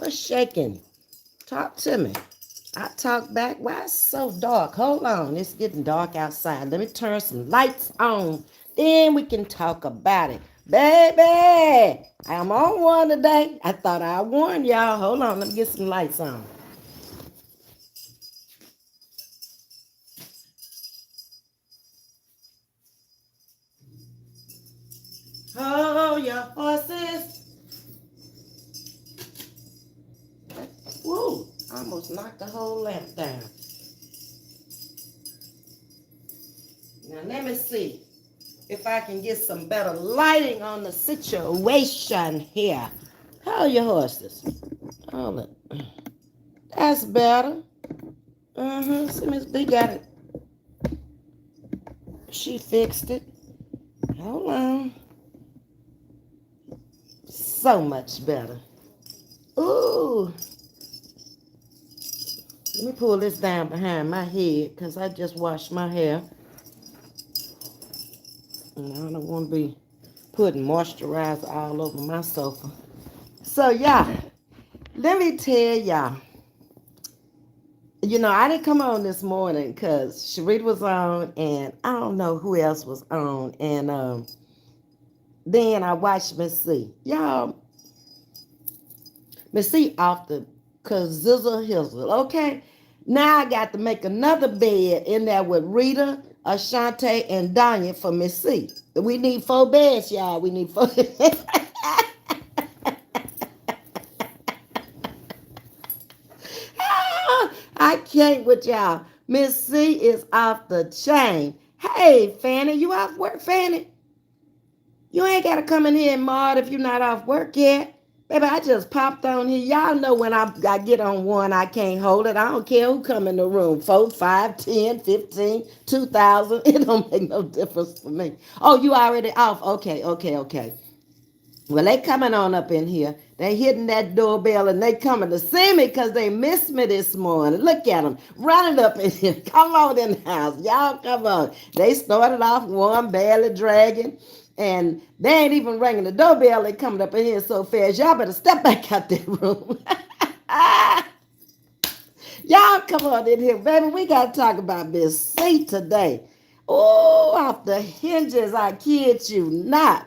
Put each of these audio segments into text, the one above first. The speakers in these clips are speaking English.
What's shaking? Talk to me. I talk back. Why it's so dark? Hold on. It's getting dark outside. Let me turn some lights on. Then we can talk about it. Baby, I'm on one today. I thought I warned y'all. Hold on. Let me get some lights on. Oh, your horses. Woo. I almost knocked the whole lamp down. Now, let me see if I can get some better lighting on the situation here. How are your horses? Hold it. That's better. See, Ms.V got it. She fixed it. Hold on. So much better. Ooh. Let me pull this down behind my head because I just washed my hair. And I don't want to be putting moisturizer all over my sofa. So, yeah, let me tell y'all. I didn't come on this morning because Sharita was on and I don't know who else was on. And then I watched Ms.C. Y'all, Ms.C. off the Kazizzle Hizzle, okay? Now I got to make another bed in there with Rita, Ashante, and Danya for Ms.C. We need 4 beds, y'all. We need 4. I can't with y'all. Ms.C. is off the chain. Hey, Fanny, you off work, Fanny? You ain't got to come in here and mod if you're not off work yet. Baby, I just popped on here. Y'all know when I get on one, I can't hold it. I don't care who come in the room. 4, 5, 10, 15, 2,000. It don't make no difference for me. Oh, you already off? Okay. Well, they coming on up in here. They hitting that doorbell and they coming to see me because they missed me this morning. Look at them running up in here. Come on in the house. Y'all come on. They started off one, barely dragging. And they ain't even ringing the doorbell. They coming up in here so fast. Y'all better step back out that room. Y'all come on in here, baby. We got to talk about Ms.C. today. Oh, off the hinges. I kid you not.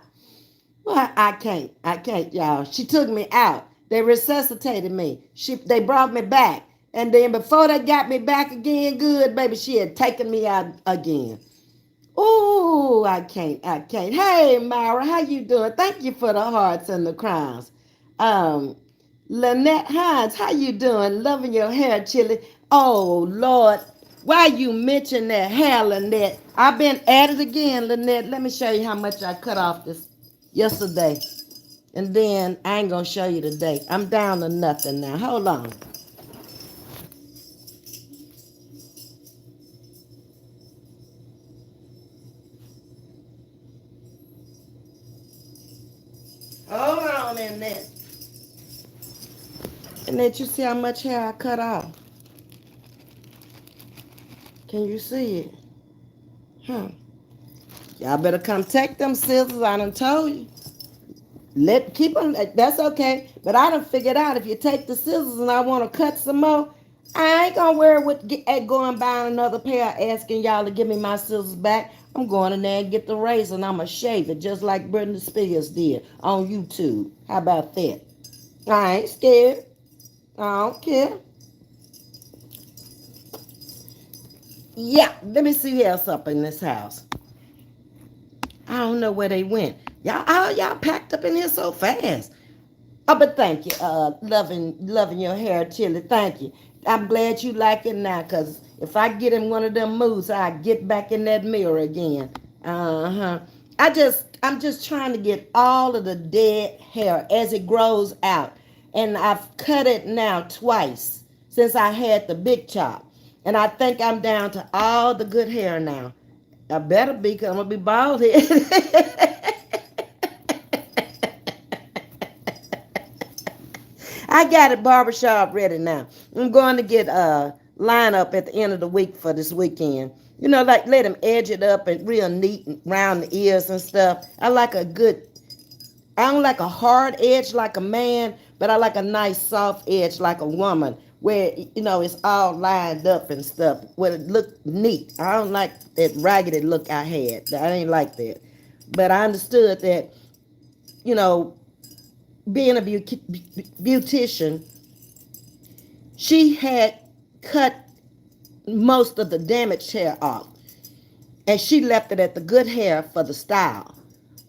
Well, I can't, y'all. She took me out. They resuscitated me. They brought me back. And then before they got me back again good, baby, she had taken me out again. Ooh, I can't. Hey, Myra, how you doing? Thank you for the hearts and the crowns. Um, Lynette Hines, how you doing? Loving your hair, Chili. Oh, Lord, why you mention that hair, Lynette? I've been at it again, Lynette. Let me show you how much I cut off this yesterday. And then I ain't going to show you today. I'm down to nothing now. Hold on. Hold on, Annette. Annette, you see how much hair I cut off? Can you see it? Huh. Y'all better come take them scissors. I done told you. Keep them. That's okay. But I done figured out if you take the scissors and I want to cut some more, I ain't gonna worry with going buying another pair, asking y'all to give me my scissors back. I'm going in there and get the razor and I'm gonna shave it just like Britney Spears did on YouTube. How about that? I ain't scared. I don't care. Yeah, let me see who else up in this house. I don't know where they went. Y'all packed up in here so fast. Oh, but thank you. Loving your hair, Chili. Thank you. I'm glad you like it now, cause if I get in one of them moods, I get back in that mirror again. Uh-huh. I'm just trying to get all of the dead hair as it grows out. And I've cut it now twice since I had the big chop. And I think I'm down to all the good hair now. I better be, because I'm going to be bald head. I got it barbershop ready now. I'm going to get a lineup at the end of the week for this weekend. Like let him edge it up and real neat and round the ears and stuff. I don't like a hard edge like a man, but I like a nice soft edge like a woman where it's all lined up and stuff where it look neat. I don't like that raggedy look I had. I ain't like that. But I understood that, you know, being a beautician, she had cut most of the damaged hair off. And she left it at the good hair for the style.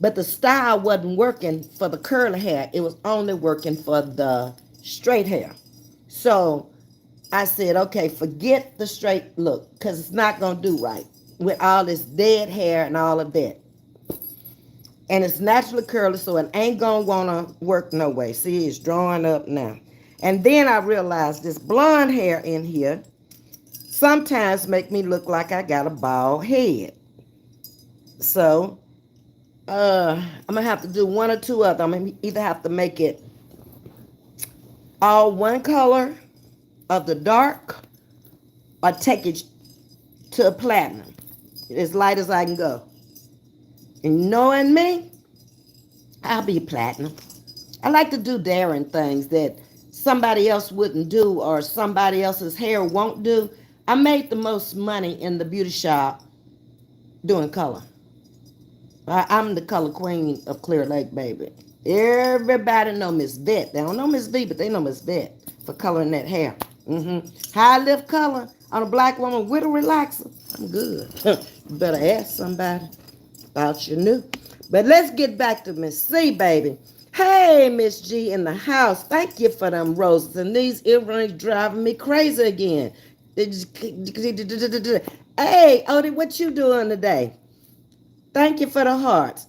But the style wasn't working for the curly hair. It was only working for the straight hair. So I said, okay, forget the straight look because it's not going to do right with all this dead hair and all of that. And it's naturally curly, so it ain't going to want to work no way. See, it's drawing up now. And then I realized this blonde hair in here sometimes make me look like I got a bald head. So I'm gonna have to do one or two other. I'm gonna either have to make it all one color of the dark or take it to a platinum, as light as I can go. And knowing me, I'll be platinum. I like to do daring things that somebody else wouldn't do or somebody else's hair won't do. I made the most money in the beauty shop doing color. I'm the color queen of Clear Lake, baby. Everybody know Ms.V. They don't know Ms.V, but they know Ms.V for coloring that hair. High lift color on a black woman with a relaxer. I'm good. You better ask somebody about your new. But let's get back to Ms.C, baby. Hey, Miss G in the house. Thank you for them roses. And these earrings driving me crazy again. Hey, Odie, what you doing today? Thank you for the hearts.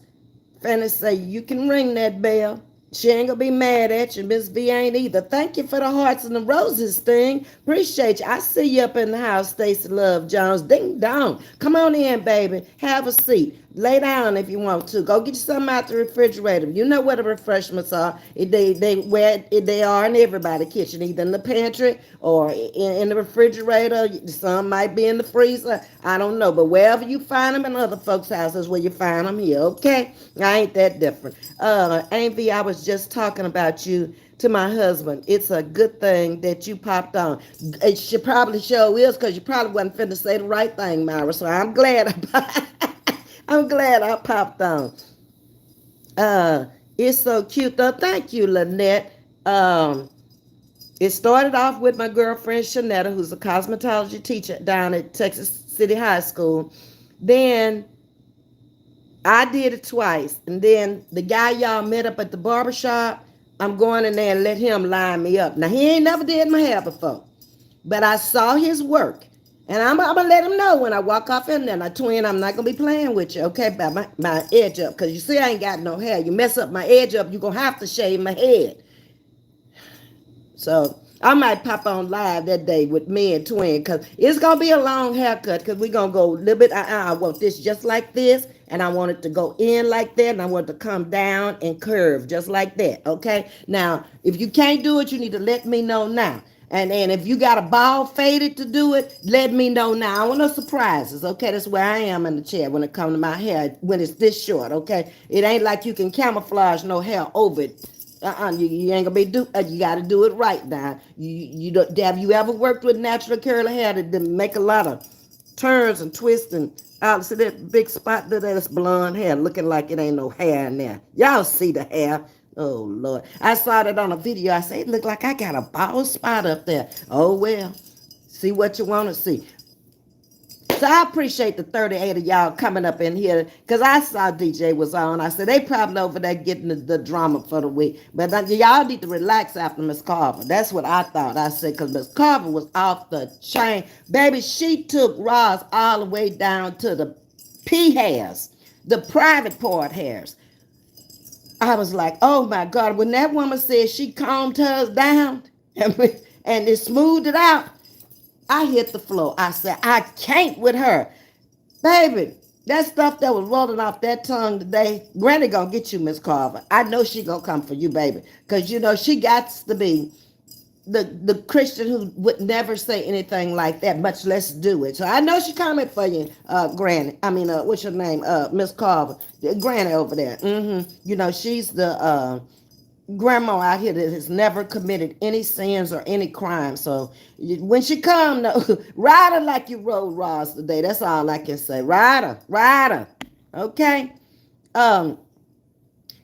Fanny say, you can ring that bell. She ain't gonna be mad at you. Ms.V ain't either. Thank you for the hearts and the roses thing. Appreciate you. I see you up in the house, Stacy Love Jones. Ding dong. Come on in, baby. Have a seat. Lay down if you want to. Go get you something out the refrigerator. You know where the refreshments are. They are in everybody's kitchen, either in the pantry or in the refrigerator. Some might be in the freezer. I don't know. But wherever you find them in other folks' houses, where you find them here, okay? I ain't that different. Amy, I was just talking about you to my husband. It's a good thing that you popped on. It should probably show is because you probably wasn't finna say the right thing, Myra. So I'm glad I'm glad I popped on. It's so cute though. Thank you, Lynette. It started off with my girlfriend Shanetta, who's a cosmetology teacher down at Texas City High School. Then I did it twice. And then the guy y'all met up at the barbershop, I'm going in there and let him line me up. Now, he ain't never did my hair before, but I saw his work. And I'm going to let him know when I walk off in there. Now, twin, I'm not going to be playing with you, okay, by my edge up. Because you see I ain't got no hair. You mess up my edge up, you're going to have to shave my head. So I might pop on live that day with me and twin because it's going to be a long haircut because we're going to go a little bit. I want this just like this. And I want it to go in like that. And I want it to come down and curve just like that. Okay. Now, if you can't do it, you need to let me know now. And if you got a ball faded to do it, let me know now. I want no surprises. Okay. That's where I am in the chair when it comes to my hair, when it's this short. Okay. It ain't like you can camouflage no hair over it. You ain't gonna be you gotta do it right now. You don't, have you ever worked with natural curly hair to make a lot of turns and twists and see that big spot there? That's blonde hair looking like it ain't no hair in there. Y'all see the hair. Oh Lord. I saw that on a video. I said it looked like I got a bald spot up there. Oh well. See what you want to see. So I appreciate the 38 of y'all coming up in here because I saw DJ was on. I said they probably over there getting the drama for the week. But y'all need to relax after Miss Carver. That's what I thought. I said because Miss Carver was off the chain. Baby, she took Roz all the way down to the P hairs, the private part hairs. I was like, oh my God. When that woman said she combed hers down and it smoothed it out, I hit the floor. I said, I can't with her. Baby, that stuff that was rolling off that tongue today, Granny gonna get you, Miss Carver. I know she gonna come for you, baby. Because, she got to be the Christian who would never say anything like that, much less do it. So I know she coming for you, Granny. I mean, what's your name? Miss Carver. Granny over there. She's the grandma out here that has never committed any sins or any crime. So when she come, no, ride her like you rode Ross today. That's all I can say. Ride her, ride her. Okay. Um,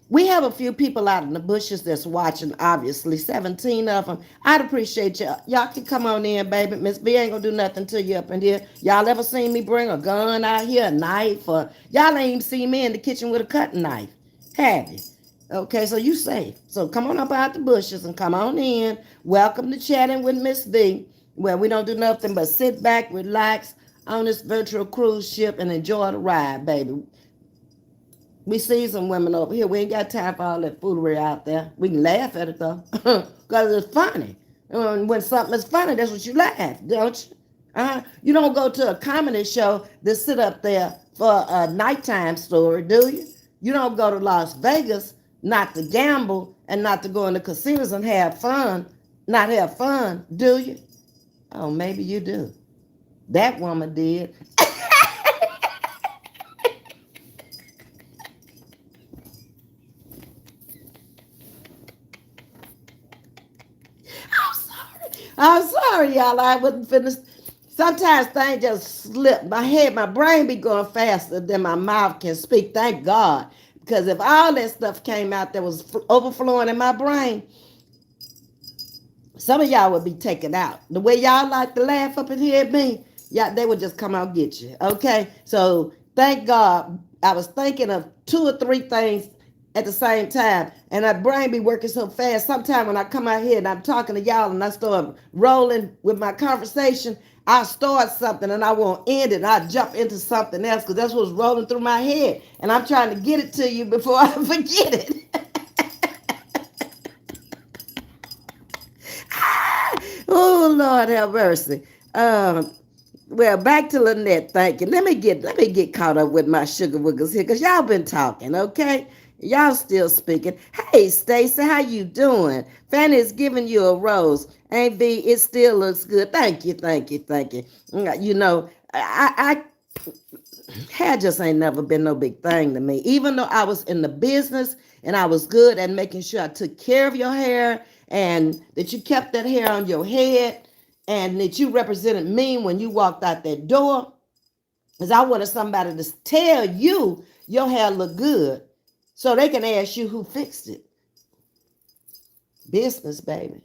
we have a few people out in the bushes that's watching, obviously, 17 of them. I'd appreciate y'all. Y'all can come on in, baby. Ms.V ain't gonna do nothing to you up in here. Y'all ever seen me bring a gun out here, a knife? Or y'all ain't even seen me in the kitchen with a cutting knife. Have you? Okay, so you safe. So come on up out the bushes and come on in. Welcome to Chatting with Ms.V, where we don't do nothing but sit back, relax on this virtual cruise ship and enjoy the ride, baby. We see some women over here. We ain't got time for all that foolery out there. We can laugh at it though, because it's funny. When something is funny, that's what you laugh, don't you? You don't go to a comedy show to sit up there for a nighttime story, do you? You don't go to Las Vegas not to gamble and not to go in the casinos and have fun, not have fun, do you? Oh, maybe you do. That woman did. I'm sorry, y'all. I wasn't finished. Sometimes things just slip. My brain be going faster than my mouth can speak. Thank God. Because if all that stuff came out that was overflowing in my brain, some of y'all would be taken out. The way y'all like to laugh up in here at me, yeah, they would just come out and get you. Okay? So thank God I was thinking of 2 or 3 things at the same time. And my brain be working so fast. Sometimes when I come out here and I'm talking to y'all and I start rolling with my conversation, I'll start something and I won't end it. And I'll jump into something else because that's what's rolling through my head. And I'm trying to get it to you before I forget it. Oh Lord have mercy. Well, back to Lynette. Thank you. Let me get caught up with my sugar wiggles here, cause y'all been talking, okay? Y'all still speaking. Hey, Stacy, how you doing? Fanny is giving you a rose. Ain't V? It still looks good. Thank you, thank you, thank you. You know, hair just ain't never been no big thing to me. Even though I was in the business and I was good at making sure I took care of your hair and that you kept that hair on your head and that you represented me when you walked out that door. Because I wanted somebody to tell you your hair look good so they can ask you who fixed it. Business, baby.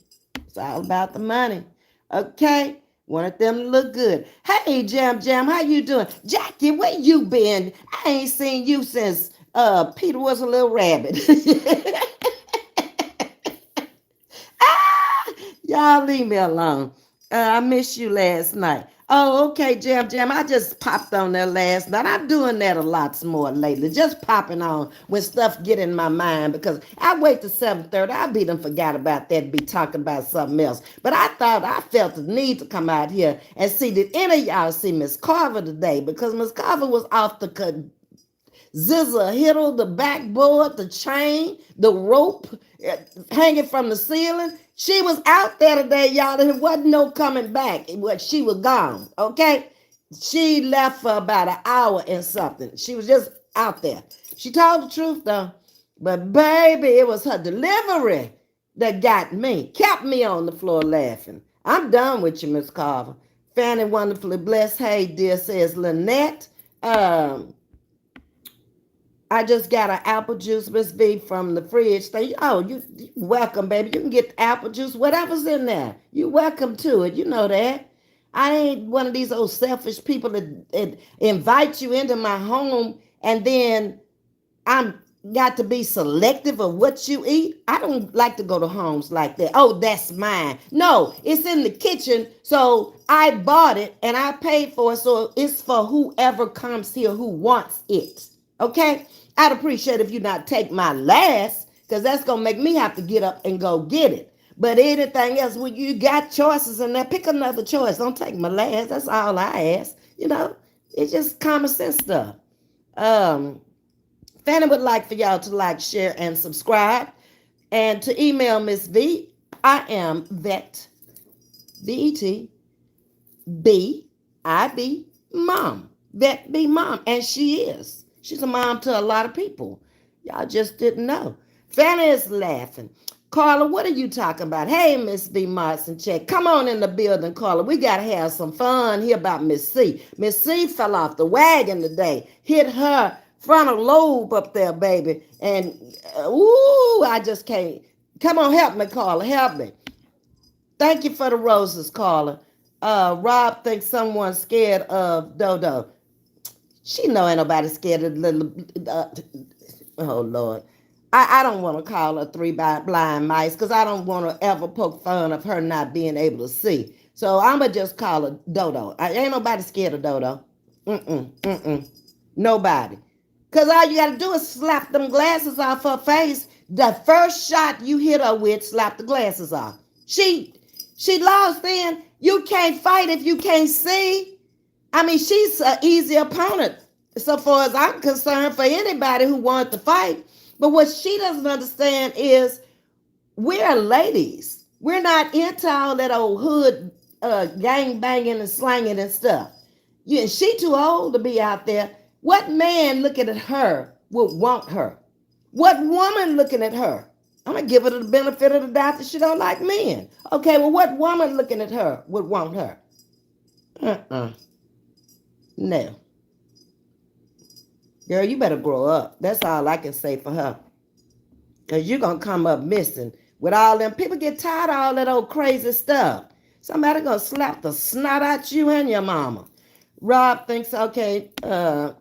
It's all about the money. Okay? Wanted them to look good. Hey, Jam Jam, how you doing? Jackie, where you been? I ain't seen you since Peter was a little rabbit. Y'all leave me alone. I missed you last night. Oh, okay, Jam Jam. I just popped on there last night. I'm doing that a lot more lately. Just popping on when stuff get in my mind because I wait till 7:30. I be done forgot about that and be talking about something else. But I felt the need to come out here and see, did any of y'all see Miss Carver today? Because Miss Carver was off the Zizza Hiddle, the backboard, the chain, the rope hanging from the ceiling. She was out there today, y'all. There wasn't no coming back. She was gone, okay? She left for about an hour and something. She was just out there. She told the truth, though. But, baby, it was her delivery that got me, kept me on the floor laughing. I'm done with you, Miss Carver. Fanny wonderfully blessed. Hey, dear, says Lynette. I just got an apple juice, Ms.V, from the fridge. Oh, you welcome, baby. You can get the apple juice, whatever's in there. You welcome to it. You know that. I ain't one of these old selfish people that invite you into my home and then I'm got to be selective of what you eat. I don't like to go to homes like that. Oh, that's mine. No, it's in the kitchen. So I bought it and I paid for it. So it's for whoever comes here who wants it. Okay? I'd appreciate if you not take my last, because that's going to make me have to get up and go get it. But anything else, when you got choices in there, pick another choice. Don't take my last. That's all I ask. You know, it's just common sense stuff. Fanny would like for y'all to like, share, and subscribe. And to email Miss V, I am vet, V-E-T, B-I-B, mom. Vet B mom. And she is. She's a mom to a lot of people. Y'all just didn't know. Fanny is laughing. Carla, what are you talking about? Hey, Ms.V. Martin, check. Come on in the building, Carla. We got to have some fun here about Ms.C. Ms.C. fell off the wagon today, hit her frontal lobe up there, baby. And, ooh, I just can't. Come on, help me, Carla. Help me. Thank you for the roses, Carla. Rob thinks someone's scared of Dodo. She know ain't nobody scared of little. Oh Lord, I don't want to call her three blind mice because I don't want to ever poke fun of her not being able to see. So I'ma just call her Dodo. Ain't nobody scared of Dodo. Nobody. Cause all you gotta do is slap them glasses off her face. The first shot you hit her with, slap the glasses off. She lost. Then you can't fight if you can't see. I mean, she's an easy opponent, so far as I'm concerned, for anybody who wants to fight. But what she doesn't understand is we're ladies. We're not into all that old hood gang banging and slanging and stuff. Yeah, she too old to be out there. What man looking at her would want her? What woman looking at her? I'm gonna give her the benefit of the doubt that she don't like men. Okay, well, what woman looking at her would want her? No. Girl, you better grow up. That's all I can say for her. Because you're going to come up missing with all them. People get tired of all that old crazy stuff. Somebody going to slap the snot out you and your mama. Rob thinks, okay,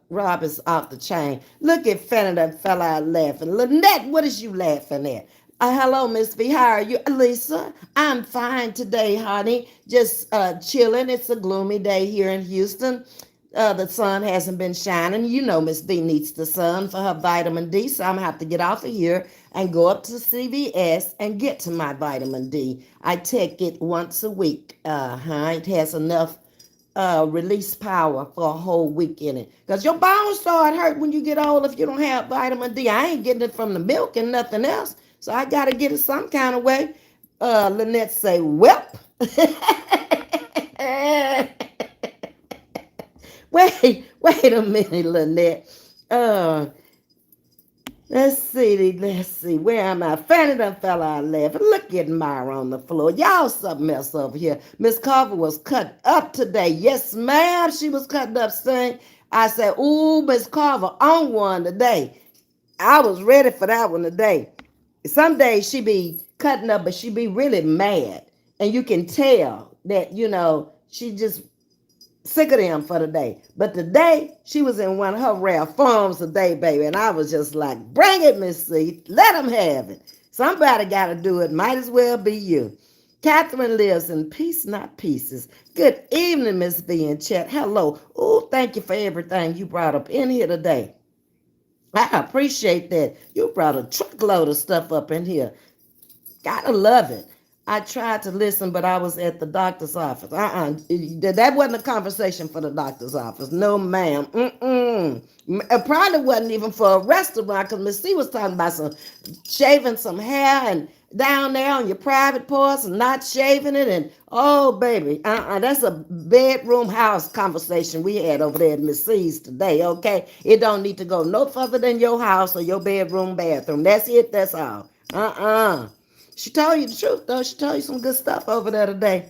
Rob is off the chain. Look at Fanny, that fella out laughing. Lynette, what is you laughing at? Hello, Ms.V. How are you? Lisa, I'm fine today, honey. Just chilling. It's a gloomy day here in Houston. The sun hasn't been shining. You know Ms.V. needs the sun for her vitamin D, so I'm going to have to get off of here and go up to CVS and get to my vitamin D. I take it once a week. It has enough release power for a whole week in it. Because your bones start hurt when you get old if you don't have vitamin D. I ain't getting it from the milk and nothing else, so I got to get it some kind of way. Lynette say, "Welp." Wait a minute, Lynette. Let's see. Where am I? Fanny done fell out laughing. Look at Myra on the floor. Y'all something else over here. Miss Carver was cut up today. Yes, ma'am. She was cutting up saying, I said, ooh, Miss Carver on one today. I was ready for that one today. Some days she be cutting up, but she be really mad. And you can tell that, she just sick of them for the day. But today, she was in one of her rare forms today, baby. And I was just like, bring it, Ms.C. Let them have it. Somebody got to do it. Might as well be you. Catherine lives in peace, not pieces. Good evening, Ms.V. in chat. Hello. Oh, thank you for everything you brought up in here today. I appreciate that. You brought a truckload of stuff up in here. Gotta love it. I tried to listen, but I was at the doctor's office. That wasn't a conversation for the doctor's office. No, ma'am. It probably wasn't even for a restaurant because Ms.C. was talking about shaving some hair and down there on your private parts and not shaving it. And, oh, baby, that's a bedroom house conversation we had over there at Ms.C.'s today, okay? It don't need to go no further than your house or your bedroom bathroom. That's it. That's all. She told you the truth, though. She told you some good stuff over there today.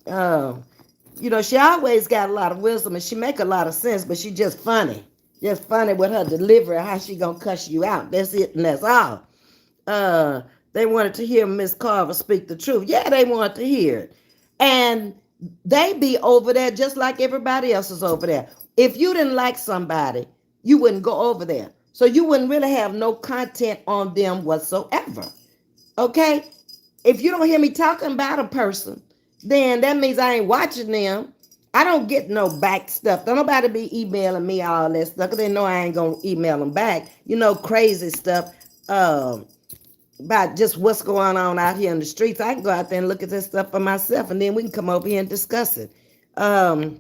She always got a lot of wisdom and she make a lot of sense, but she just funny. Just funny with her delivery, how she gonna cuss you out. That's it and that's all. They wanted to hear Miss Carver speak the truth. Yeah, they wanted to hear it. And they be over there just like everybody else is over there. If you didn't like somebody, you wouldn't go over there. So you wouldn't really have no content on them whatsoever. Okay? If you don't hear me talking about a person, then that means I ain't watching them. I don't get no back stuff. Don't nobody be emailing me all that stuff because they know I ain't going to email them back. Crazy stuff about just what's going on out here in the streets. I can go out there and look at this stuff for myself and then we can come over here and discuss it. I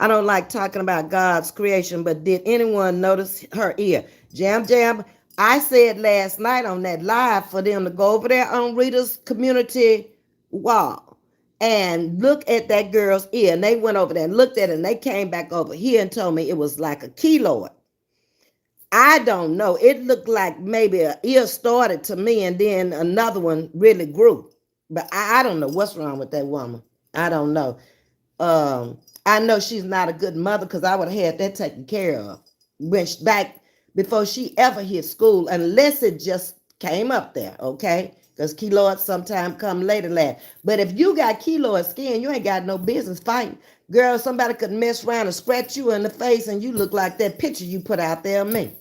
don't like talking about God's creation, but did anyone notice her ear? Jam. I said last night on that live for them to go over there on Rita's community wall and look at that girl's ear. And they went over there and looked at it and they came back over here and told me it was like a keloid. I don't know. It looked like maybe a ear started to me and then another one really grew. But I don't know what's wrong with that woman. I don't know. I know she's not a good mother because I would have had that taken care of when back before she ever hit school, unless it just came up there, okay? Because keloids sometimes come later, lad. But if you got keloid skin, you ain't got no business fighting. Girl, somebody could mess around and scratch you in the face and you look like that picture you put out there of me.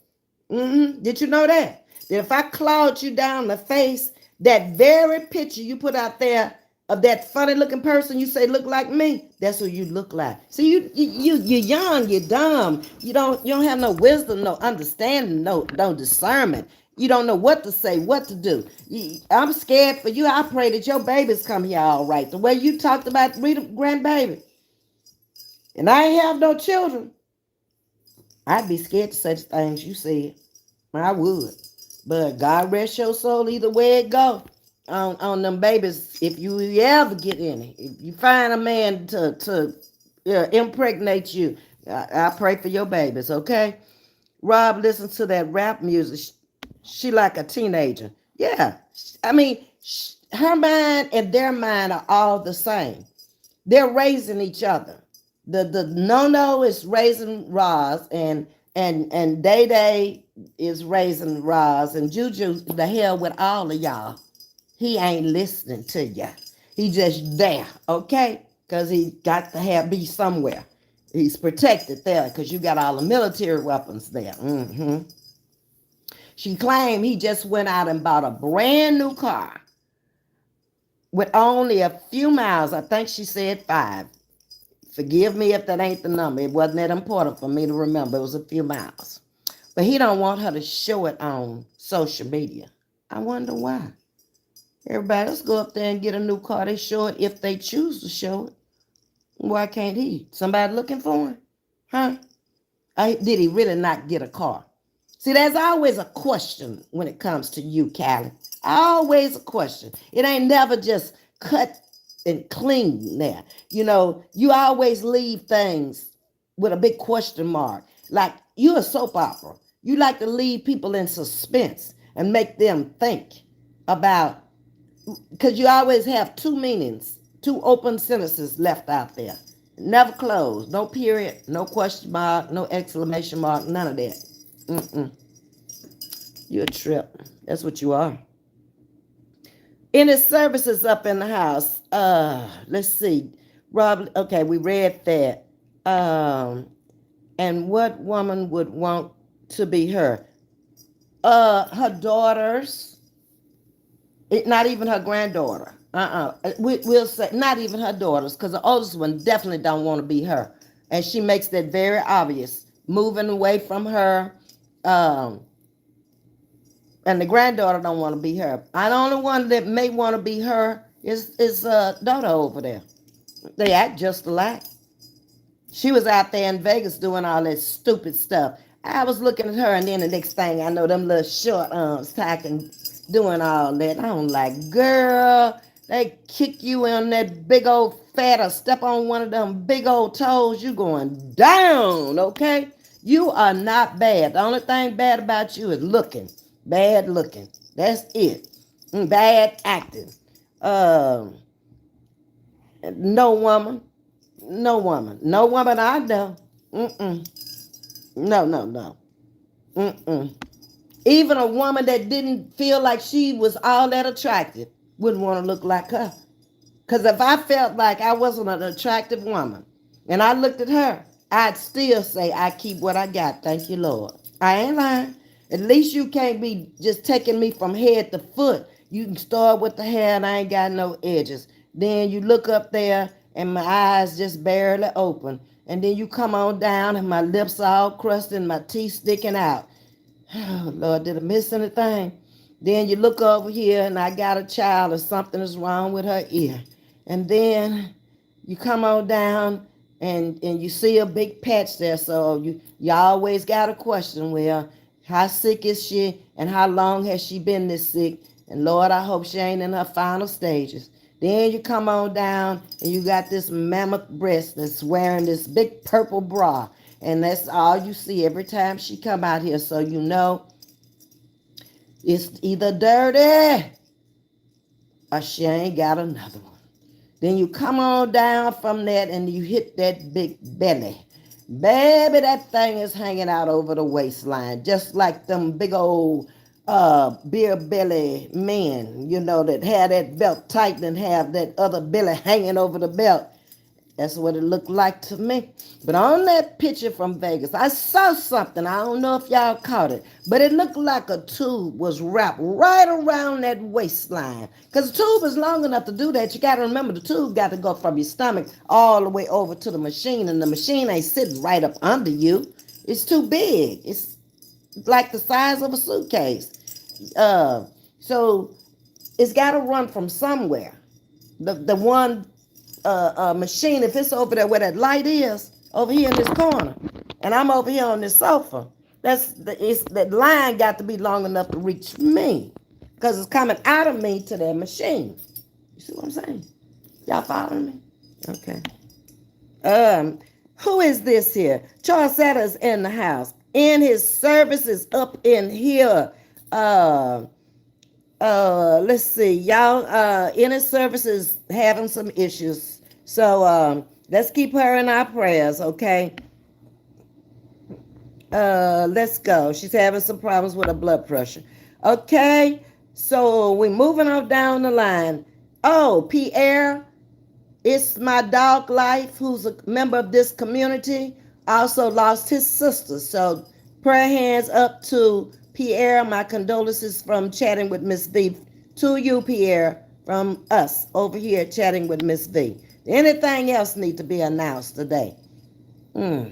Did you know that? That if I clawed you down the face, that very picture you put out there of that funny looking person you say look like me, that's who you look like. See, you're young, you're dumb. You don't have no wisdom, no understanding, no discernment. You don't know what to say, what to do. I'm scared for you. I pray that your babies come here all right. The way you talked about Rita grandbaby. And I ain't have no children. I'd be scared to such things you said. I would. But God rest your soul either way it go. On them babies, if you ever get any, if you find a man to impregnate you, I pray for your babies, okay? Rob listens to that rap music. She like a teenager. Yeah. I mean, her mind and their mind are all the same. They're raising each other. The no is raising Roz and Day Day is raising Roz and Juju the hell with all of y'all. He ain't listening to ya. He just there, okay? Cause he got to be somewhere. He's protected there because you got all the military weapons there. She claimed he just went out and bought a brand new car with only a few miles. I think she said 5. Forgive me if that ain't the number. It wasn't that important for me to remember. It was a few miles. But he don't want her to show it on social media. I wonder why. Everybody, let's go up there and get a new car. They show it if they choose to show it. Why can't he? Somebody looking for him? Huh? Did he really not get a car? See, there's always a question when it comes to you, Callie. Always a question. It ain't never just cut and clean there. You always leave things with a big question mark. Like you're a soap opera. You like to leave people in suspense and make them think about, because you always have two meanings, two open sentences left out there. Never closed. No period, no question mark, no exclamation mark, none of that. You're a trip. That's what you are. Any services up in the house? Let's see. Rob, okay, we read that. And what woman would want to be her? Her daughters. Not even her granddaughter. We'll say not even her daughters, because the oldest one definitely don't want to be her. And she makes that very obvious. Moving away from her. And the granddaughter don't want to be her. The only one that may want to be her is daughter over there. They act just alike. She was out there in Vegas doing all that stupid stuff. I was looking at her, and then the next thing I know, them little short arms talking, doing all that. I'm like, girl, they kick you in that big old fat or step on one of them big old toes, you going down, okay? You are not bad. The only thing bad about you is looking. Bad looking. That's it. Bad acting. No woman. No woman. No woman I know. No, no, no. Even a woman that didn't feel like she was all that attractive wouldn't want to look like her. Because if I felt like I wasn't an attractive woman and I looked at her, I'd still say, I keep what I got. Thank you, Lord. I ain't lying. At least you can't be just taking me from head to foot. You can start with the hair and I ain't got no edges. Then you look up there and my eyes just barely open. And then you come on down and my lips all crusted and my teeth sticking out. Oh, Lord, did I miss anything? Then you look over here and I got a child or something is wrong with her ear. And then you come on down and you see a big patch there. So you always got a question, well, how sick is she and how long has she been this sick? And Lord, I hope she ain't in her final stages. Then you come on down and you got this mammoth breast that's wearing this big purple bra. And that's all you see every time she come out here. So you know it's either dirty or she ain't got another one. Then you come on down from that and you hit that big belly. Baby, that thing is hanging out over the waistline, just like them big old beer belly men, that have that belt tight and have that other belly hanging over the belt. That's what it looked like to me. But on that picture from Vegas, I saw something. I don't know if y'all caught it, but it looked like a tube was wrapped right around that waistline. Because the tube is long enough to do that. You got to remember the tube got to go from your stomach all the way over to the machine, and the machine ain't sitting right up under you. It's too big. It's like the size of a suitcase. So it's got to run from somewhere. The one machine, if it's over there where that light is, over here in this corner, and I'm over here on this sofa, that line got to be long enough to reach me, because it's coming out of me to that machine. You see what I'm saying? Y'all following me? Okay. Who is this here? Charles Satter's in the house. In his services up in here. Let's see, y'all. Inner service is having some issues, so let's keep her in our prayers, okay? Let's go. She's having some problems with her blood pressure. Okay, so we're moving on down the line. Oh, Pierre, it's my dog Life, who's a member of this community, also lost his sister. So prayer hands up to Pierre. My condolences from chatting with Ms.V. to you, Pierre, from us over here chatting with Ms.V. Anything else need to be announced today? I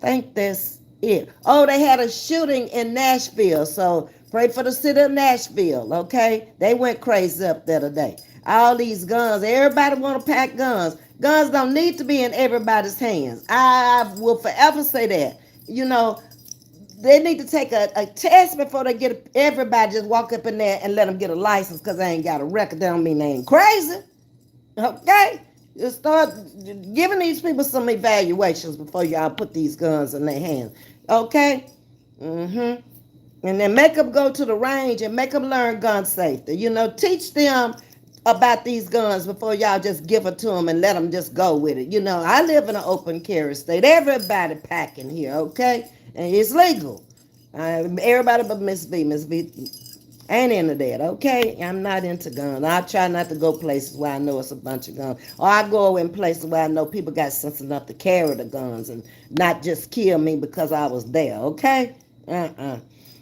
think that's it. Oh, they had a shooting in Nashville. So pray for the city of Nashville, okay? They went crazy up there today. All these guns, everybody want to pack guns. Guns don't need to be in everybody's hands. I will forever say that. They need to take a test before they get everybody just walk up in there and let them get a license because they ain't got a record. That don't mean they ain't crazy. Okay? Just start giving these people some evaluations before y'all put these guns in their hands. Okay? And then make them go to the range and make them learn gun safety. Teach them about these guns before y'all just give it to them and let them just go with it. I live in an open carry state. Everybody packing here, okay? And it's legal. Everybody but Ms.V. Ms.V. ain't into that, okay? I'm not into guns. I try not to go places where I know it's a bunch of guns. Or I go in places where I know people got sense enough to carry the guns and not just kill me because I was there, okay?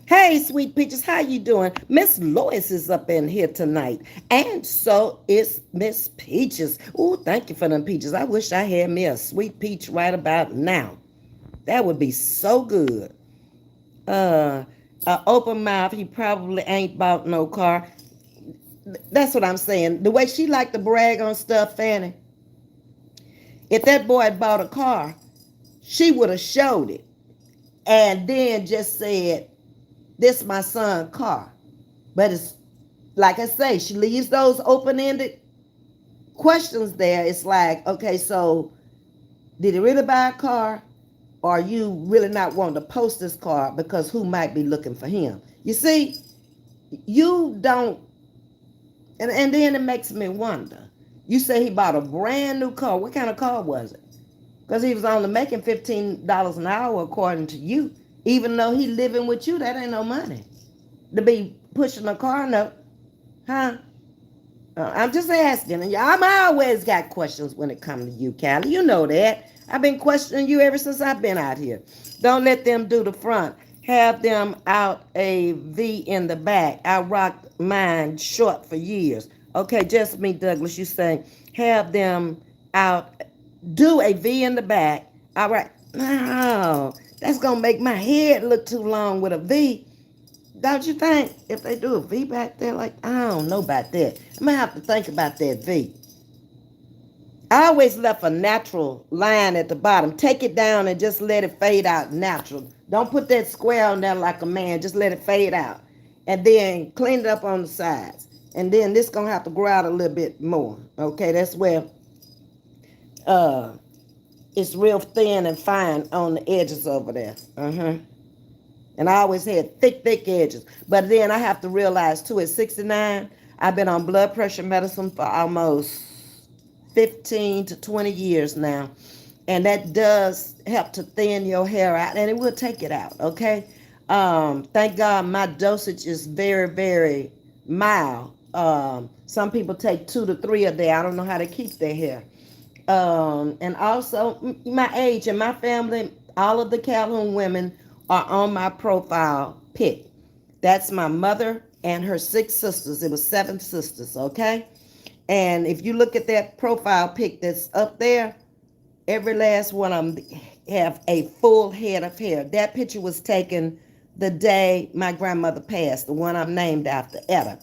Hey, sweet peaches, how you doing? Miss Lois is up in here tonight, and so is Miss Peaches. Ooh, thank you for them peaches. I wish I had me a sweet peach right about now. That would be so good. Open mouth, he probably ain't bought no car. That's what I'm saying. The way she like to brag on stuff, Fanny, if that boy had bought a car, she would have showed it and then just said, this my son's car. But it's like I say, she leaves those open-ended questions there. It's like, okay, so did he really buy a car? Or are you really not wanting to post this car because who might be looking for him? You see, you don't, and then it makes me wonder. You say he bought a brand new car. What kind of car was it? Because he was only making $15 an hour according to you. Even though he living with you, that ain't no money to be pushing a car note, huh? I'm just asking. And I'm always got questions when it comes to you, Callie. You know that. I've been questioning you ever since I've been out here. Don't let them do the front. Have them out a V in the back. I rocked mine short for years. Okay, just me, Douglas. You say have them out, do a V in the back. All right. No, that's going to make my head look too long with a V. Don't you think? If they do a V back there, like, I don't know about that. I'm going to have to think about that V. I always left a natural line at the bottom. Take it down and just let it fade out natural. Don't put that square on there like a man. Just let it fade out. And then clean it up on the sides. And then this going to have to grow out a little bit more. Okay, that's where It's real thin and fine on the edges over there. And I always had thick, thick edges. But then I have to realize too, at 69, I've been on blood pressure medicine for almost 15 to 20 years now. And that does help to thin your hair out, and it will take it out, okay? Thank God my dosage is very, very mild. Some people take 2 to 3 a day. I don't know how to keep their hair. And also, my age and my family, all of the Calhoun women are on my profile pic. That's my mother and her 6 sisters. It was 7 sisters, okay? And if you look at that profile pic that's up there, every last one of them have a full head of hair. That picture was taken the day my grandmother passed, the one I'm named after, Etta.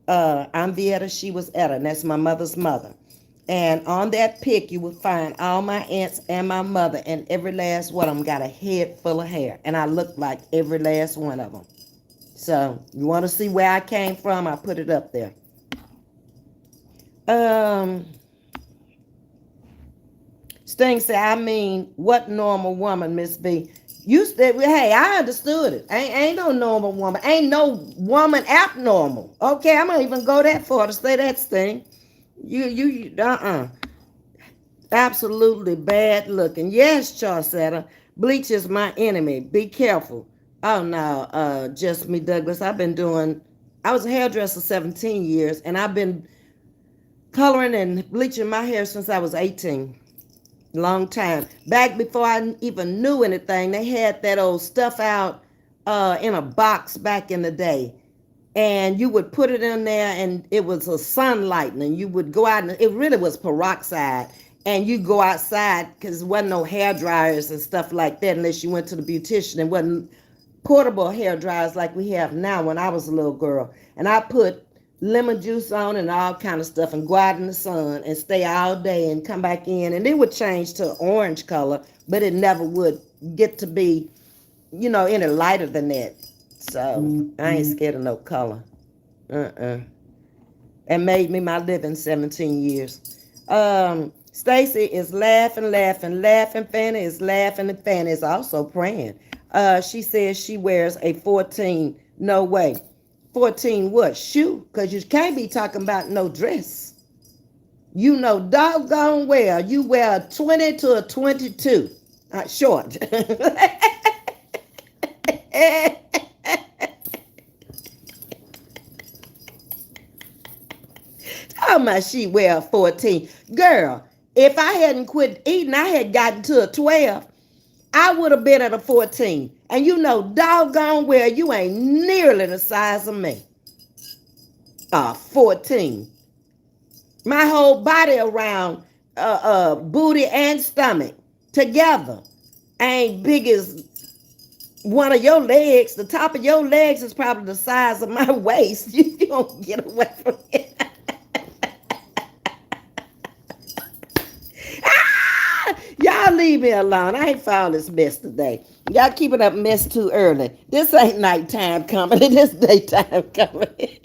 I'm Vieta, she was Etta, and that's my mother's mother. And on that pic, you will find all my aunts and my mother, and every last one of them got a head full of hair. And I look like every last one of them. So, you want to see where I came from? I put it up there. Sting said, I mean, what normal woman, Ms.V? You said, hey, I understood it. Ain't no normal woman. Ain't no woman abnormal. Okay, I'm going to even go that far to say that, Sting. Absolutely bad looking. Yes, Charcetta. Bleach is my enemy. Be careful. Oh, no, just me, Douglas. I was a hairdresser 17 years, and I've been coloring and bleaching my hair since I was 18. Long time. Back before I even knew anything, they had that old stuff out in a box back in the day. And you would put it in there, and it was a sunlight, and you would go out, and it really was peroxide. And you go outside because there wasn't no hair dryers and stuff like that unless you went to the beautician. It wasn't portable hair dryers like we have now when I was a little girl. And I put lemon juice on and all kind of stuff and go out in the sun and stay all day and come back in. And it would change to orange color, but it never would get to be, any lighter than that. So I ain't scared of no color. And made me my living 17 years. Stacy is laughing. Fanny is laughing, and Fanny is also praying. She says she wears a 14. No way. 14 what? Shoe? Because you can't be talking about no dress. You know doggone well. You wear a 20 to a 22. Short. How much she wear a 14? Girl, if I hadn't quit eating, I had gotten to a 12. I would have been at a 14. And you know doggone well you ain't nearly the size of me. 14. My whole body around booty and stomach together ain't big as one of your legs. The top of your legs is probably the size of my waist. You don't get away from it. Y'all leave me alone. I ain't found this mess today. Y'all keeping up mess too early. This ain't nighttime comedy. This daytime comedy.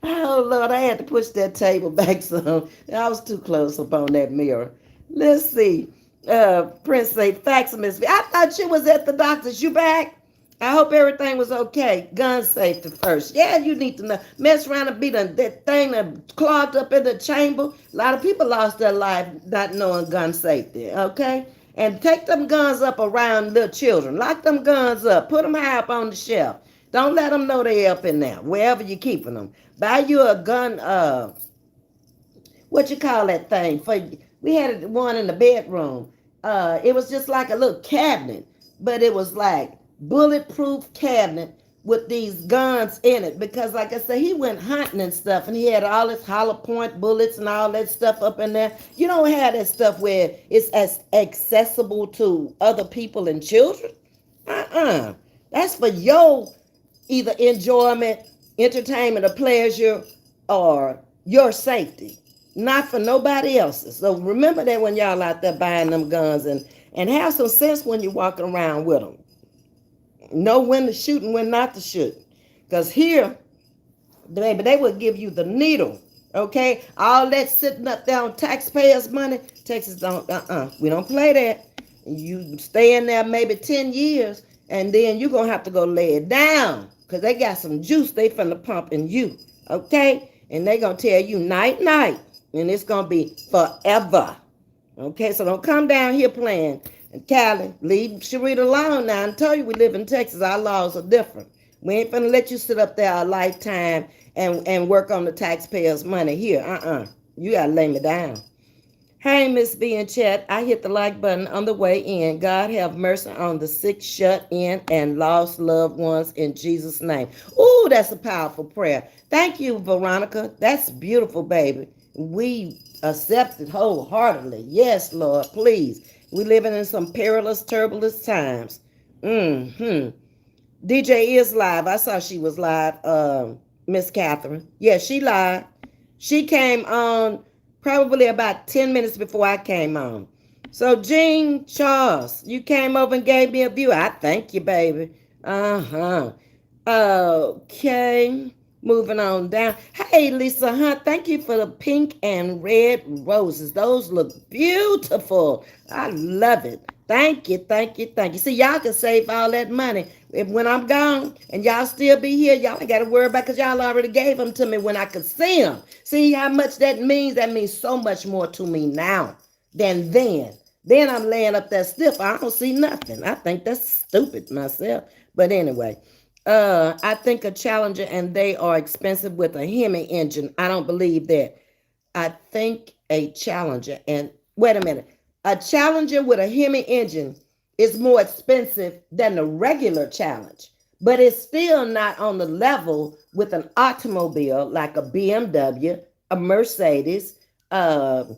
Oh, Lord, I had to push that table back some. I was too close up on that mirror. Let's see. Prince say, facts, Ms.V. I thought you was at the doctor's. You back? I hope everything was okay. Gun safety first. Yeah, you need to know. Mess around and be that thing that clogged up in the chamber. A lot of people lost their life not knowing gun safety, okay? And take them guns up around little children. Lock them guns up. Put them high up on the shelf. Don't let them know they up in there, wherever you're keeping them. Buy you a gun, what you call that thing? We had one in the bedroom. It was just like a little cabinet, but it was like bulletproof cabinet with these guns in it, because like I said, he went hunting and stuff, and he had all his hollow point bullets and all that stuff up in there. You don't have that stuff where it's as accessible to other people and children. That's for your either enjoyment, entertainment, or pleasure, or your safety, not for nobody else's. So remember that when y'all out there buying them guns, and have some sense when you're walking around with them. Know when to shoot and when not to shoot. Because here, baby, they will give you the needle Okay, all that sitting up there on taxpayers' money, Texas don't. We don't play that. You stay in there maybe 10 years, and then you're gonna have to go lay it down because they got some juice they finna pump in you. Okay, and they gonna tell you night night, and it's gonna be forever. Okay, so don't come down here playing. And Callie, leave Sharita alone now. I told you we live in Texas. Our laws are different. We ain't finna let you sit up there a lifetime and work on the taxpayers' money here. You gotta lay me down. Hey, Ms.V in chat. I hit the like button on the way in. God have mercy on the sick, shut in, and lost loved ones in Jesus' name. Ooh, that's a powerful prayer. Thank you, Veronica. That's beautiful, baby. We accept it wholeheartedly. Yes, Lord, please. We living in some perilous, turbulent times. Mm-hmm. DJ is live. I saw she was live. Miss Catherine. Yeah, she live. She came on probably about 10 minutes before I came on. So Jean Charles, you came over and gave me a view. I thank you, baby. Uh-huh. Okay. Moving on down. Hey, Lisa Hunt, thank you for the pink and red roses. Those look beautiful. I love it. Thank you, thank you, thank you. See, y'all can save all that money. When I'm gone and y'all still be here, y'all ain't got to worry about because y'all already gave them to me when I could see them. See how much that means? That means so much more to me now than then. Then I'm laying up that stiff. I don't see nothing. I think that's stupid myself. But anyway, I think a Challenger and they are expensive with a Hemi engine. I don't believe that. I think a Challenger and wait a minute. A Challenger with a Hemi engine is more expensive than the regular Challenge, but it's still not on the level with an automobile like a BMW, a Mercedes, what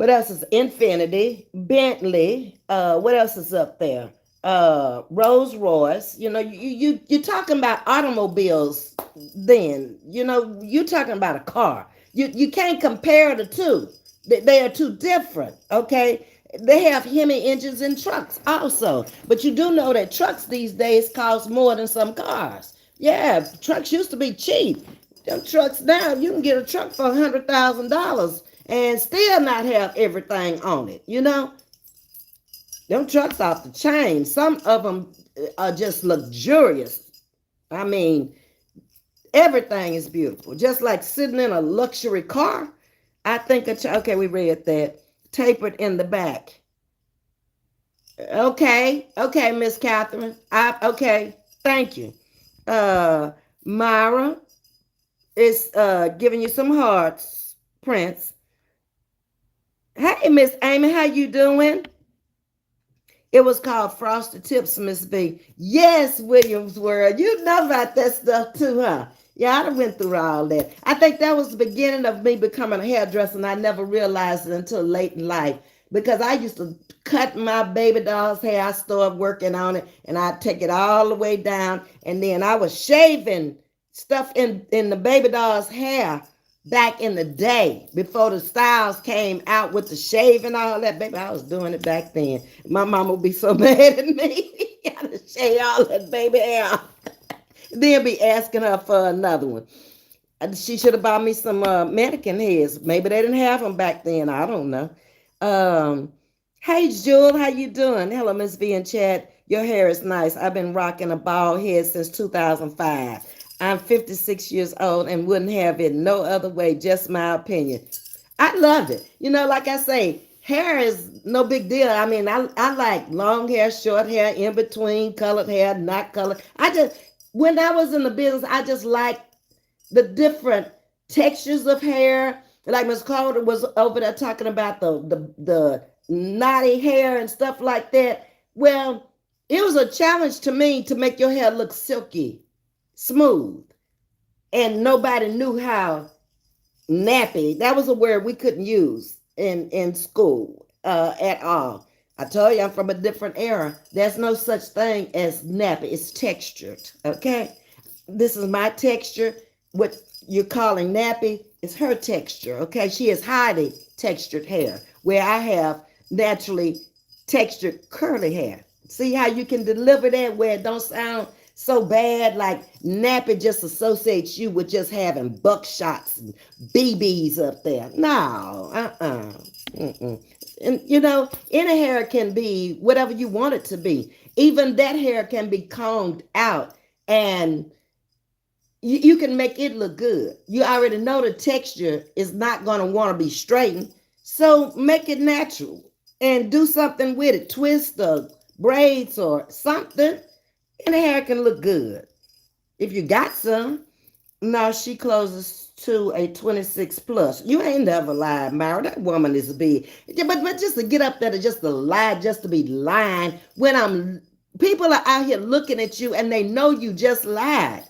else is Infinity, Bentley, what else is up there? Rolls Royce. You know, you're talking about automobiles then. You know, you're talking about a car. You can't compare the two. They are two different, okay? They have Hemi engines in trucks also. But you do know that trucks these days cost more than some cars. Yeah, trucks used to be cheap. Them trucks now, you can get a truck for $100,000 and still not have everything on it, you know? Them trucks off the chain. Some of them are just luxurious. I mean, everything is beautiful. Just like sitting in a luxury car. I think, okay, we read that. Tapered in the back. Okay, Miss Catherine. Okay, thank you. Myra is giving you some hearts, Prince. Hey, Miss Amy, how you doing? It was called Frosted Tips, Miss B. Yes, Williams World. You know about that stuff too, huh? Yeah, I done went through all that. I think that was the beginning of me becoming a hairdresser, and I never realized it until late in life because I used to cut my baby doll's hair. I started working on it, and I'd take it all the way down, and then I was shaving stuff in the baby doll's hair back in the day before the styles came out with the shave and all that. Baby, I was doing it back then. My mama would be so mad at me. I had to shave all that baby hair. Then be asking her for another one. She should have bought me some mannequin heads. Maybe they didn't have them back then. I don't know. Um, hey, Jewel, how you doing? Hello, Miss V in chat. Your hair is nice. I've been rocking a bald head since 2005. I'm 56 years old and wouldn't have it no other way. Just my opinion. I love it. You know, like I say, hair is no big deal. I mean, I like long hair, short hair, in between, colored hair, not colored. When I was in the business, I just like the different textures of hair. Like Miss Calder was over there talking about the knotty hair and stuff like that. Well, it was a challenge to me to make your hair look silky, smooth, and nobody knew how nappy. That was a word we couldn't use in school at all. I told you I'm from a different era. There's no such thing as nappy. It's textured. Okay, this is my texture. What you're calling nappy is her texture. Okay, she has highly textured hair, where I have naturally textured curly hair. See how you can deliver that where it don't sound so bad, like nappy just associates you with just having buckshots and BBs up there. No, Mm-mm. And any hair can be whatever you want it to be. Even that hair can be combed out, and you can make it look good. You already know the texture is not going to want to be straightened. So make it natural and do something with it. Twist the braids or something, and the hair can look good. If you got some. No, she closes to a 26 plus. You ain't never lied, Myra. That woman is big. But just to get up there to just to lie, just to be lying, when people are out here looking at you and they know you just lied.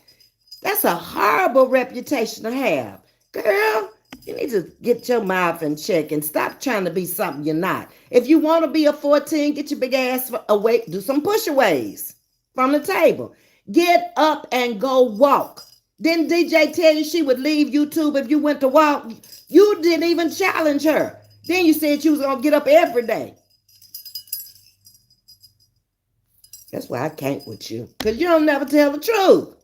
That's a horrible reputation to have. Girl, you need to get your mouth in check and stop trying to be something you're not. If you want to be a 14, get your big ass awake, do some push-aways from the table. Get up and go walk. Didn't DJ tell you she would leave YouTube if you went to walk? You didn't even challenge her. Then you said you was going to get up every day. That's why I can't with you, because you don't never tell the truth.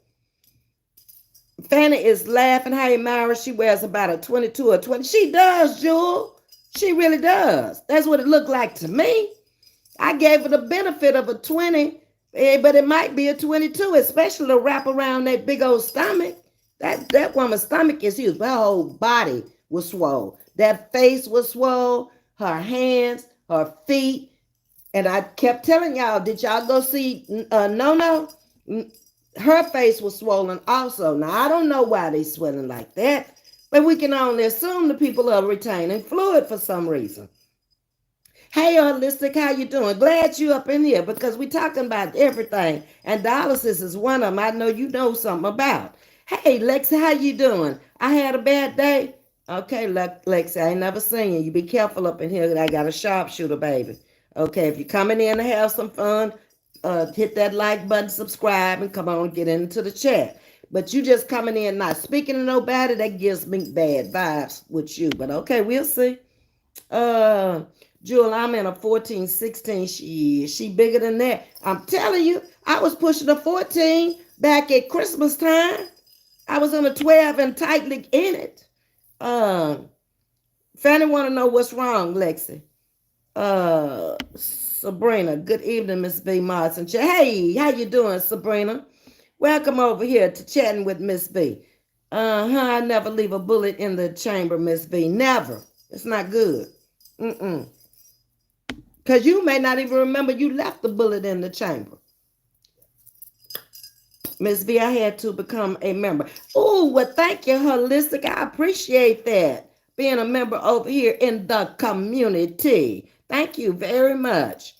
Fanny is laughing. Hey, Myra, she wears about a 22 or 20. She does, Jewel. She really does. That's what it looked like to me. I gave her the benefit of a 20, but it might be a 22, especially to wrap around that big old stomach. That woman's stomach is huge. Her whole body was swole. That face was swole. Her hands, her feet. And I kept telling y'all, did y'all go see No? Her face was swollen also. Now, I don't know why they swelling like that, but we can only assume the people are retaining fluid for some reason. Hey, Holistic, how you doing? Glad you up in here because we talking about everything, and dialysis is one of them I know you know something about. Hey, Lexi, how you doing? I had a bad day. Okay, Lexi, I ain't never seen you. You be careful up in here. I got a sharpshooter, baby. Okay, if you're coming in to have some fun, hit that like button, subscribe, and come on and get into the chat. But you just coming in not speaking to nobody, that gives me bad vibes with you. But okay, we'll see. Jewel, I'm in a 14, 16. She bigger than that. I'm telling you, I was pushing a 14 back at Christmas time. I was on a 12 and tightly in it. Fanny want to know what's wrong, Lexi. Sabrina, good evening, Ms.V. Martin. Hey, how you doing, Sabrina? Welcome over here to chatting with Ms.V. I never leave a bullet in the chamber, Ms.V. Never. It's not good. Because you may not even remember you left the bullet in the chamber. Ms.V, I had to become a member. Oh, well, thank you, Holistic. I appreciate that. Being a member over here in the community. Thank you very much.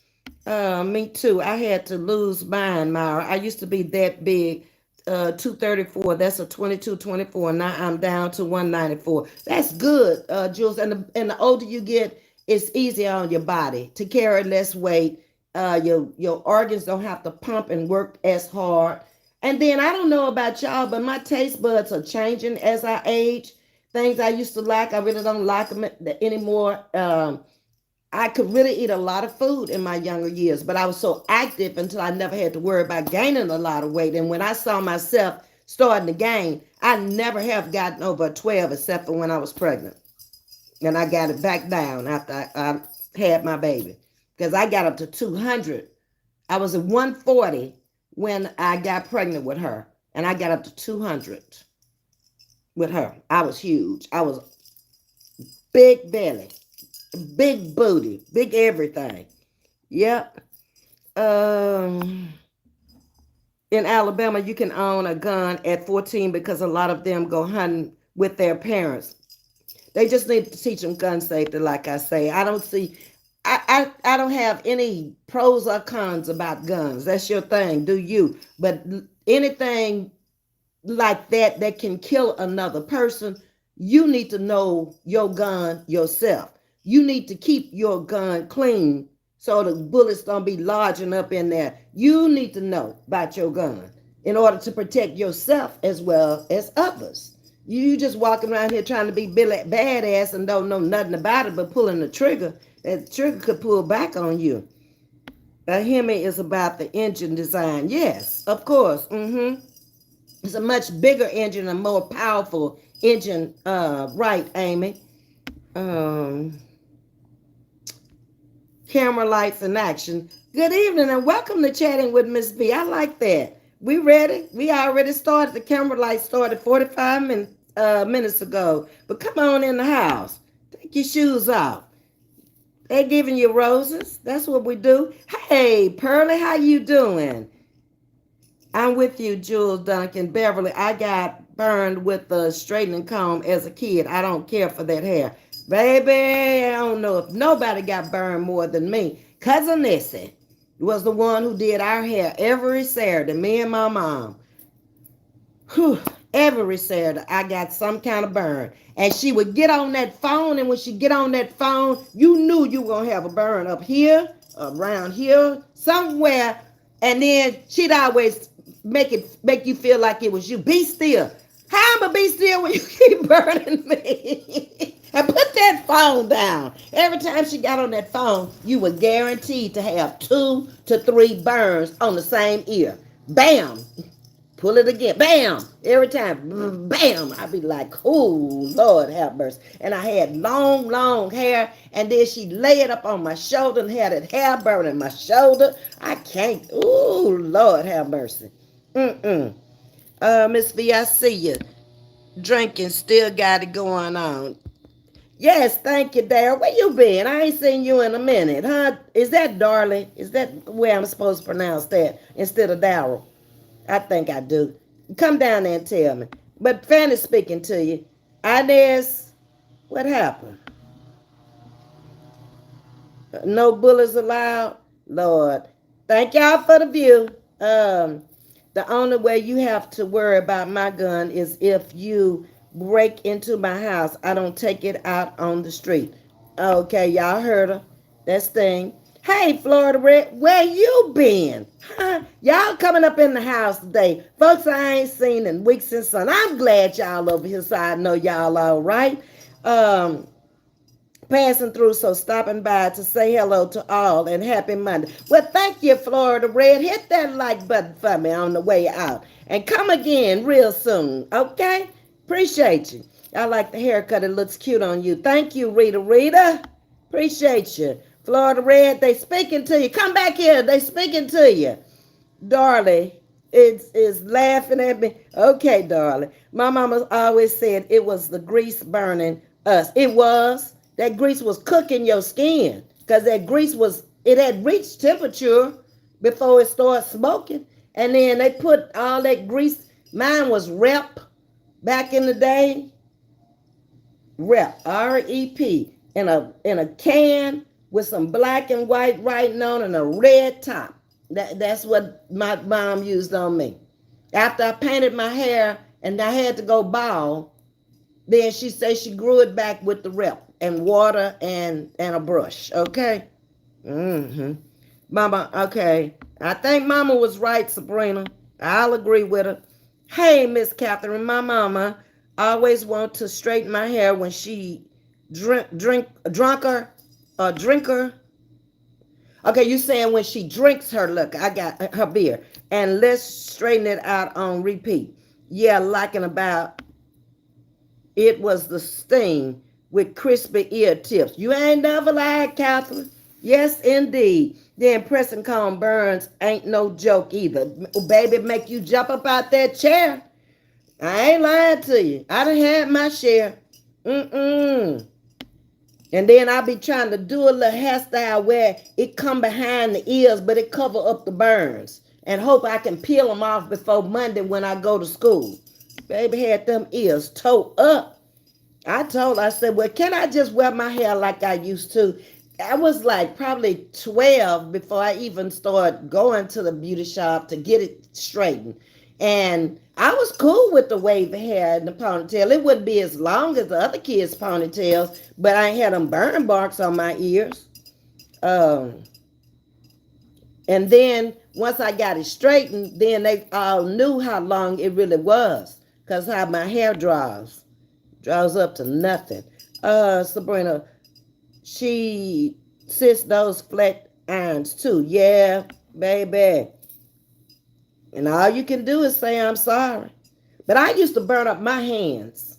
Me too. I had to lose mine, Myra. I used to be that big, 234. That's a 22, 24. Now I'm down to 194. That's good, Jules. And the older you get, it's easier on your body to carry less weight. Your organs don't have to pump and work as hard. And then I don't know about y'all, but my taste buds are changing as I age. Things I used to like, I really don't like them anymore. I could really eat a lot of food in my younger years, but I was so active until I never had to worry about gaining a lot of weight. And when I saw myself starting to gain, I never have gotten over a 12 except for when I was pregnant. And I got it back down after I had my baby because I got up to 200. I was at 140 when I got pregnant with her, and I got up to 200 with her. I was huge. I was big belly, big booty, big everything. Yep. In Alabama, you can own a gun at 14 because a lot of them go hunting with their parents. They just need to teach them gun safety, like I say. I don't have any pros or cons about guns. That's your thing, do you? But anything like that can kill another person, you need to know your gun yourself. You need to keep your gun clean so the bullets don't be lodging up in there. You need to know about your gun in order to protect yourself as well as others. You just walking around here trying to be badass and don't know nothing about it but pulling the trigger. That trigger could pull back on you. A Hemi is about the engine design. Yes, of course. It's a much bigger engine, a more powerful engine. Right, Amy. Um, Camera lights in action. Good evening and welcome to Chatting with Ms.V. I like that. We ready? We already started. The camera light started 45 minutes ago. But come on in the house. Take your shoes off. They giving you roses. That's what we do. Hey, Pearlie, how you doing? I'm with you, Jules Duncan. Beverly, I got burned with a straightening comb as a kid. I don't care for that hair. Baby, I don't know if nobody got burned more than me. Cousin Nessie was the one who did our hair every Saturday, me and my mom. Whew, every Saturday, I got some kind of burn. And she would get on that phone, and when she get on that phone, you knew you were going to have a burn up here, around here, somewhere. And then she'd always make you feel like it was you. Be still. How am I be still when you keep burning me? And put that phone down. Every time she got on that phone, you were guaranteed to have 2 to 3 burns on the same ear. Bam. Pull it again. Bam. Every time. Bam. I'd be like, oh, Lord have mercy. And I had long, long hair. And then she lay it up on my shoulder and had that hair burning my shoulder. I can't. Oh, Lord have mercy. Ms.V, I see you. Drinking still got it going on. Yes, thank you, Daryl. Where you been? I ain't seen you in a minute, huh? Is that Darling? Is that the way I'm supposed to pronounce that instead of Daryl? I think I do. Come down there and tell me. But Fanny's speaking to you. Inez, what happened? No bullets allowed? Lord. Thank y'all for the view. The only way you have to worry about my gun is if you break into my house. I don't take it out on the street. Okay, y'all heard her. That's thing. Hey, Florida Red, where you been? Huh? Y'all coming up in the house today. Folks I ain't seen in weeks and sun. I'm glad y'all over here so I know y'all all right. Um, Passing through, so stopping by to say hello to all and happy Monday. Well, thank you, Florida Red. Hit that like button for me on the way out. And come again real soon, okay? Appreciate you. I like the haircut. It looks cute on you. Thank you, Rita. Rita, appreciate you. Florida Red, they speaking to you. Come back here. They speaking to you. Darling is laughing at me. Okay, darling. My mama always said it was the grease burning us. It was. That grease was cooking your skin because that grease it had reached temperature before it started smoking. And then they put all that grease. Mine was rep back in the day. Rep, REP, in a can with some black and white writing on and a red top. That's what my mom used on me. After I painted my hair and I had to go bald, then she said she grew it back with the rep and water and a brush. Okay. Mama, okay. I think Mama was right, Sabrina. I'll agree with her. Hey, Miss Catherine, my mama always want to straighten my hair when she drunker or drinker. Okay, you saying when she drinks her liquor, I got her beer, and let's straighten it out on repeat. Yeah, liking about it was the sting with crispy ear tips. You ain't never lied, Catherine. Yes, indeed. Then pressing comb burns ain't no joke either. Baby, make you jump up out that chair. I ain't lying to you. I done had my share. Mm-mm. And then I be trying to do a little hairstyle where it come behind the ears, but it cover up the burns. And hope I can peel them off before Monday when I go to school. Baby had them ears towed up. I said, well, can I just wear my hair like I used to? I was like probably 12 before I even started going to the beauty shop to get it straightened. And I was cool with the wavy hair and the ponytail. It wouldn't be as long as the other kids' ponytails, but I had them burn marks on my ears. And then once I got it straightened, then they all knew how long it really was because how my hair draws up to nothing. Sabrina, she since those flat irons too. Yeah, baby. And all you can do is say, I'm sorry. But I used to burn up my hands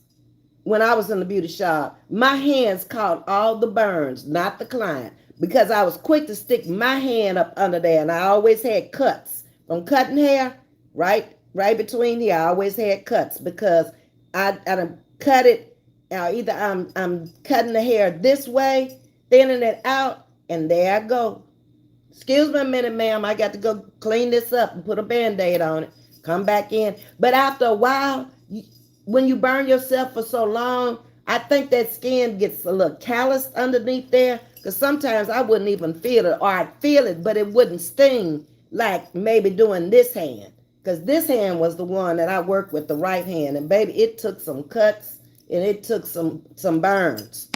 when I was in the beauty shop. My hands caught all the burns, not the client, because I was quick to stick my hand up under there, and I always had cuts from cutting hair. Right between here, I always had cuts because I done cut it. Either I'm cutting the hair this way, thinning it out, and there I go. Excuse me a minute, ma'am. I got to go clean this up and put a band-aid on it. Come back in. But after a while, when you burn yourself for so long, I think that skin gets a little calloused underneath there. Because sometimes I wouldn't even feel it, or I'd feel it, but it wouldn't sting like maybe doing this hand. Because this hand was the one that I worked with, the right hand. And baby, it took some cuts and it took some burns.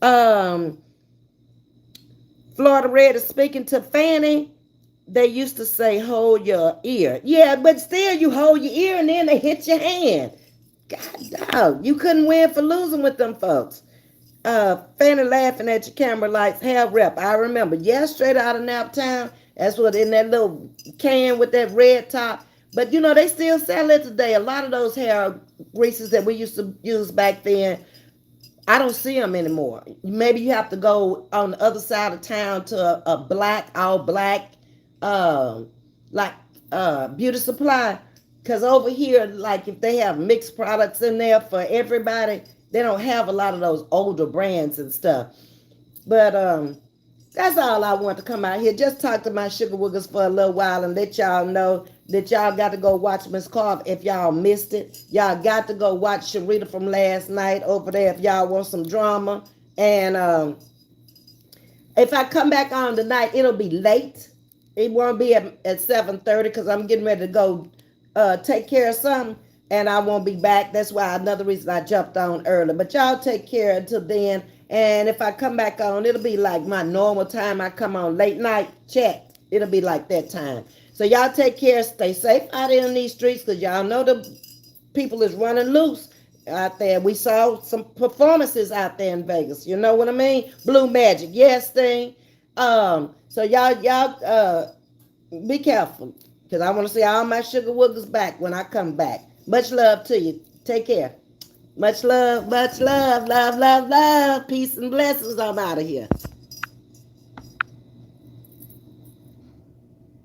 Um, Florida Red is speaking to Fanny. They used to say, hold your ear. Yeah, but still, you hold your ear and then they hit your hand. God, dog, you couldn't win for losing with them folks. Fanny laughing at your camera lights, hair rep. I remember, yeah, straight out of Naptown. That's what in that little can with that red top. But you know, they still sell it today. A lot of those hair greases that we used to use back then, I don't see them anymore. Maybe you have to go on the other side of town to a black, all black, um, like beauty supply. Because over here, like if they have mixed products in there for everybody, they don't have a lot of those older brands and stuff. But that's all I want to come out here. Just talk to my sugar woogers for a little while and let y'all know that y'all got to go watch Miss Carver if y'all missed it. Y'all got to go watch Sharita from last night over there if y'all want some drama. And if I come back on tonight, it'll be late. It won't be at 7:30 because I'm getting ready to go take care of something. And I won't be back. That's why another reason I jumped on early. But y'all take care until then. And if I come back on, it'll be like my normal time. I come on late night chat. It'll be like that time. So y'all take care. Stay safe out in these streets because y'all know the people is running loose out there. We saw some performances out there in Vegas. You know what I mean? Blue Magic. Yes, thing. So y'all be careful because I want to see all my sugar woogers back when I come back. Much love to you. Take care. Much love, love, love. Peace and blessings. I'm out of here.